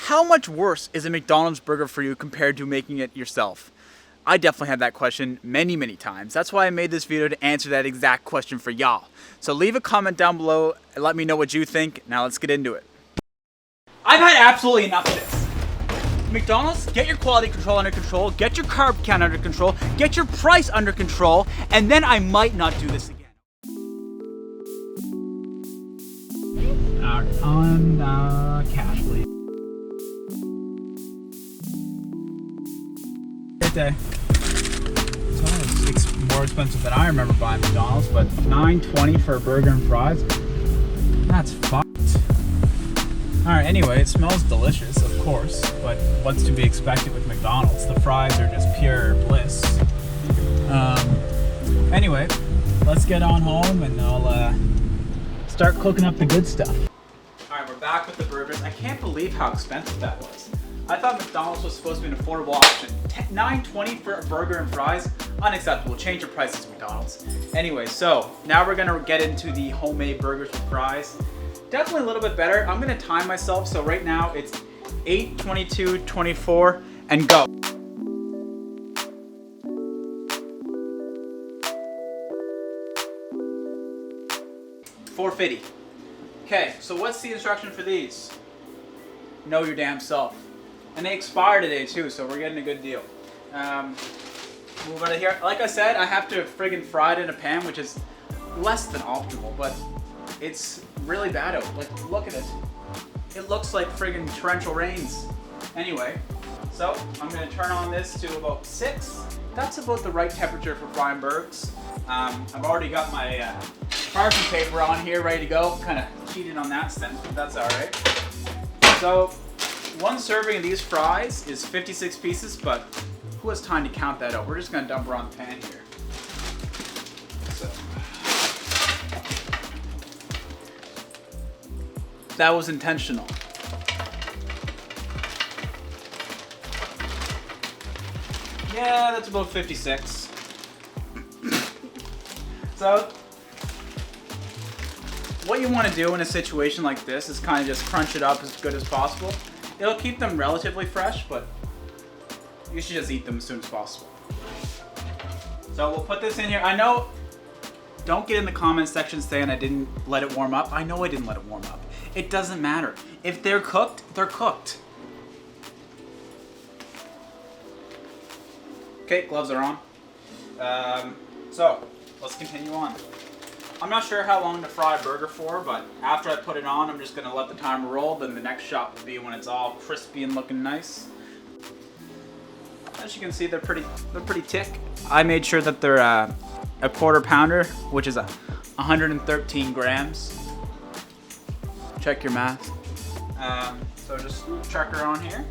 how much worse is a McDonald's burger for you compared to making it yourself? I definitely had that question many times. That's why I made this video, to answer that exact question for y'all. So leave a comment down below and let me know what you think. Now let's get into it. I've had absolutely enough of this. McDonald's, get your quality control under control, get your carb count under control, get your price under control, and then I might not do this again. On cash, please. Good day. It's more expensive than I remember buying McDonald's, but $9.20 for a burger and fries? That's fucked. Alright, anyway, it smells delicious, of course, but what's to be expected with McDonald's? The fries are just pure bliss. Anyway, let's get on home and I'll start cooking up the good stuff. Alright, we're back with the burgers. I can't believe how expensive that was. I thought McDonald's was supposed to be an affordable option. $9.20 for a burger and fries? Unacceptable. Change your prices, McDonald's. Anyway, so now we're gonna get into the homemade burgers with fries. Definitely a little bit better. I'm gonna time myself. So right now it's 8:22:24 and go. $4.50. Okay, so what's the instruction for these? Know your damn self. And they expire today too, so we're getting a good deal. Move out of here. Like I said, I have to friggin' fry it in a pan, which is less than optimal, but it's really bad out. Like, look at it. It looks like friggin' torrential rains. Anyway, so I'm gonna turn on this to about 6. That's about the right temperature for frying burgers. I've already got my parchment paper on here, ready to go. Kind of cheated on that sense, but that's all right. So, one serving of these fries is 56 pieces, but who has time to count that out? We're just gonna dump her on the pan here. So, that was intentional. Yeah, that's about 56. So, what you want to do in a situation like this is kind of just crunch it up as good as possible. It'll keep them relatively fresh, but you should just eat them as soon as possible. So we'll put this in here. I know, don't get in the comment section saying I didn't let it warm up. I know I didn't let it warm up. It doesn't matter. If they're cooked, they're cooked. Okay, gloves are on. So let's continue on. I'm not sure how long to fry a burger for, but after I put it on, I'm just gonna let the timer roll. Then the next shot will be when it's all crispy and looking nice. As you can see, they're pretty thick. I made sure that they're a quarter pounder, which is 113 grams. Check your math. So just chuck her on here.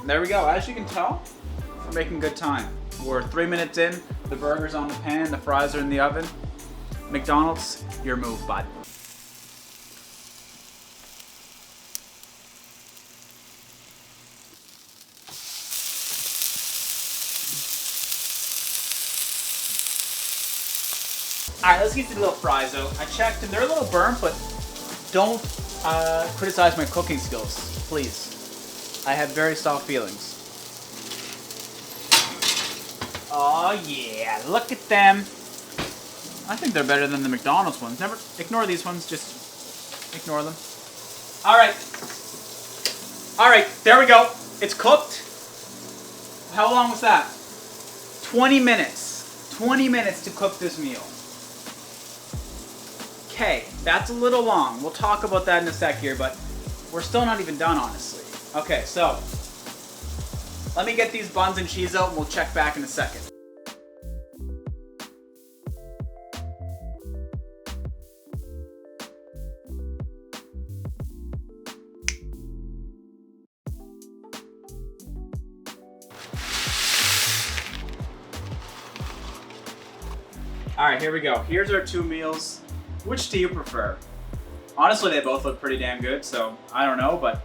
There we go. As you can tell, we're making good time. We're 3 minutes in. The burger's on the pan, the fries are in the oven. McDonald's, your move, bud. Alright, let's get to the little fries out. I checked and they're a little burnt, but don't criticize my cooking skills, please. I have very soft feelings. Oh yeah, look at them. I think they're better than the McDonald's ones. Never ignore these ones, just ignore them. Alright. Alright, there we go. It's cooked. How long was that? 20 minutes. 20 minutes to cook this meal. Okay, that's a little long. We'll talk about that in a sec here, but we're still not even done, honestly. Okay, so let me get these buns and cheese out and we'll check back in a second. Alright, here we go. Here's our 2 meals. Which do you prefer? Honestly, they both look pretty damn good, so I don't know, but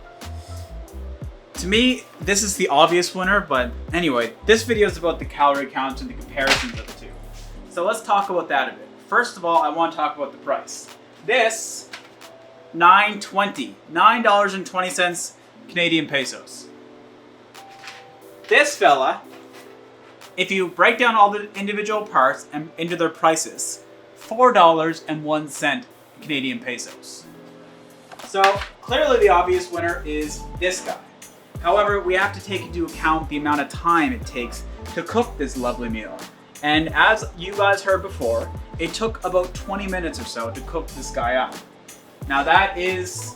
to me, this is the obvious winner, but anyway, this video is about the calorie count and the comparisons of the two. So let's talk about that a bit. First of all, I want to talk about the price. This $9.20 Canadian pesos. This fella, if you break down all the individual parts and into their prices, $4.01 Canadian pesos. So clearly the obvious winner is this guy. However, we have to take into account the amount of time it takes to cook this lovely meal. And as you guys heard before, it took about 20 minutes or so to cook this guy up. Now that is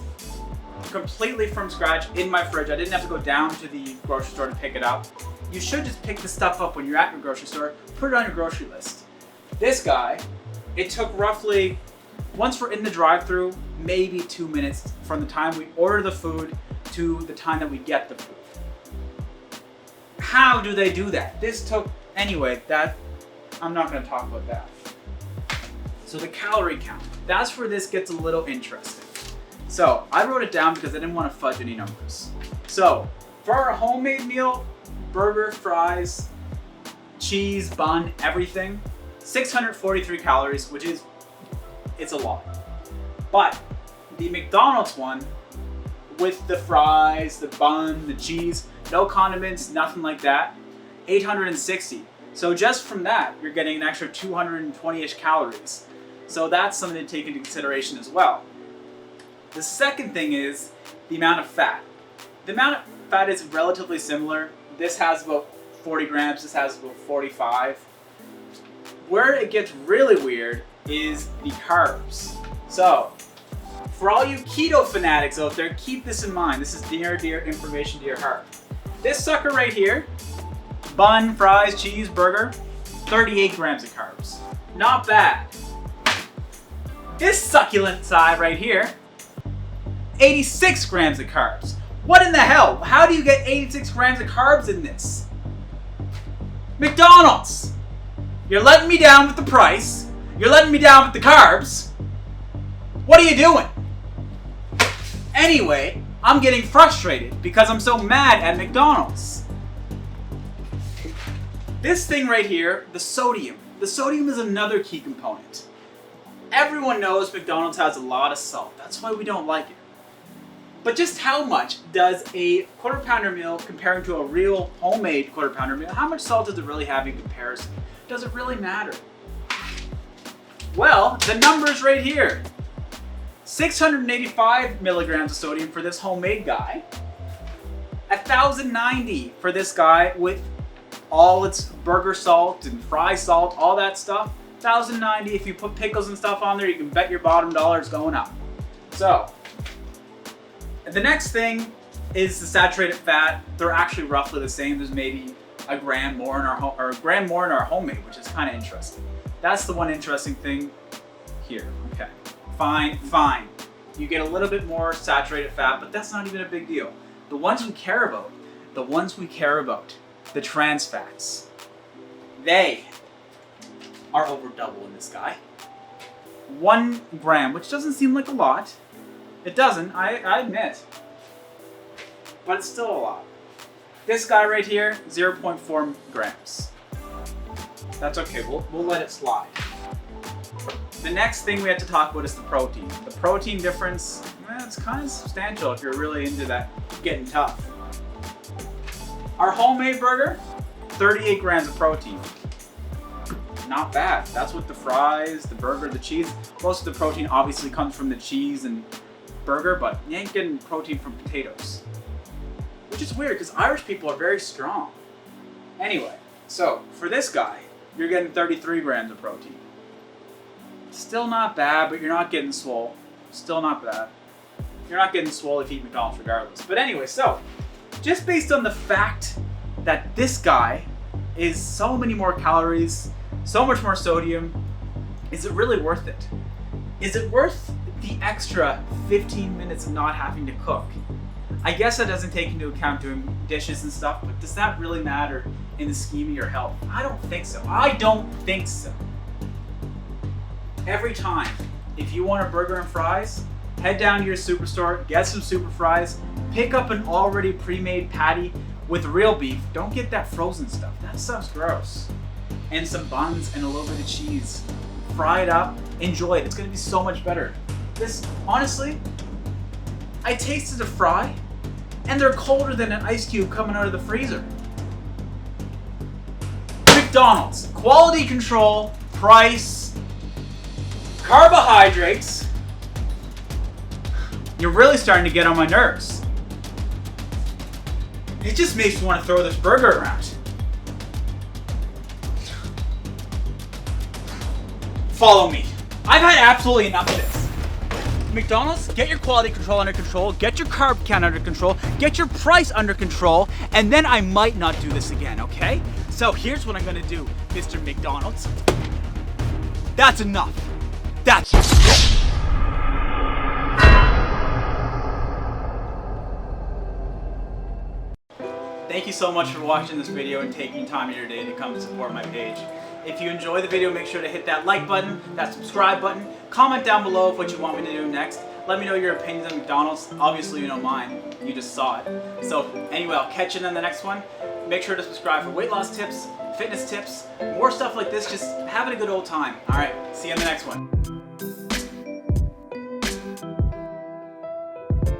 completely from scratch in my fridge. I didn't have to go down to the grocery store to pick it up. You should just pick the stuff up when you're at your grocery store, put it on your grocery list. This guy, it took roughly, once we're in the drive-thru, maybe 2 minutes from the time we order the food to the time that we get the food. How do they do that? This took, anyway, I'm not gonna talk about that. So the calorie count, that's where this gets a little interesting. So I wrote it down because I didn't want to fudge any numbers. So for our homemade meal, burger, fries, cheese, bun, everything, 643 calories, which is, it's a lot. But the McDonald's one, with the fries, the bun, the cheese, no condiments, nothing like that, 860. So just from that, you're getting an extra 220-ish calories. So that's something to take into consideration as well. The second thing is the amount of fat. The amount of fat is relatively similar. This has about 40 grams, this has about 45. Where it gets really weird is the carbs. So, for all you keto fanatics out there, keep this in mind. This is dear information to your heart. This sucker right here, bun, fries, cheese, burger, 38 grams of carbs. Not bad. This succulent side right here, 86 grams of carbs. What in the hell? How do you get 86 grams of carbs in this? McDonald's! You're letting me down with the price. You're letting me down with the carbs. What are you doing? Anyway, I'm getting frustrated because I'm so mad at McDonald's. This thing right here, the sodium. The sodium is another key component. Everyone knows McDonald's has a lot of salt. That's why we don't like it. But just how much does a quarter pounder meal comparing to a real homemade quarter pounder meal, how much salt does it really have in comparison? Does it really matter? Well, the number's right here. 685 milligrams of sodium for this homemade guy. 1,090 for this guy with all its burger salt and fry salt, all that stuff. 1,090, if you put pickles and stuff on there, you can bet your bottom dollar is going up. So, the next thing is the saturated fat. They're actually roughly the same. There's maybe a gram more in our homemade, which is kind of interesting. That's the one interesting thing here. Okay, fine. You get a little bit more saturated fat, but that's not even a big deal. The ones we care about, the trans fats, they are over double in this guy. 1 gram, which doesn't seem like a lot. It doesn't, I admit. But it's still a lot. This guy right here, 0.4 grams. That's okay, we'll let it slide. The next thing we have to talk about is the protein. The protein difference, it's kind of substantial if you're really into that getting tough. Our homemade burger, 38 grams of protein. Not bad. That's with the fries, the burger, the cheese. Most of the protein obviously comes from the cheese and burger, but you ain't getting protein from potatoes. Which is weird because Irish people are very strong. Anyway, so for this guy, you're getting 33 grams of protein. Still not bad, but you're not getting swole. Still not bad. You're not getting swole if you eat McDonald's regardless. But anyway, so just based on the fact that this guy is so many more calories, so much more sodium, is it really worth it? Is it worth the extra 15 minutes of not having to cook? I guess that doesn't take into account doing dishes and stuff, but does that really matter in the scheme of your health? I don't think so. Every time, if you want a burger and fries, head down to your superstore, get some super fries, pick up an already pre-made patty with real beef. Don't get that frozen stuff. That stuff's gross. And some buns and a little bit of cheese. Fry it up, enjoy it. It's gonna be so much better. This, honestly, I tasted a fry, and they're colder than an ice cube coming out of the freezer. McDonald's, quality control, price, carbohydrates. You're really starting to get on my nerves. It just makes me want to throw this burger around. Follow me. I've had absolutely enough of this. McDonald's, get your quality control under control, get your carb count under control, get your price under control, and then I might not do this again, okay? So here's what I'm gonna do, Mr. McDonald's. That's enough. That's it. Thank you so much for watching this video and taking time of your day to come and support my page. If you enjoy the video, make sure to hit that like button, that subscribe button, comment down below of what you want me to do next. Let me know your opinions on McDonald's. Obviously you know mine, you just saw it. So anyway, I'll catch you in the next one. Make sure to subscribe for weight loss tips, fitness tips, more stuff like this, just having a good old time. Alright, see you in the next one.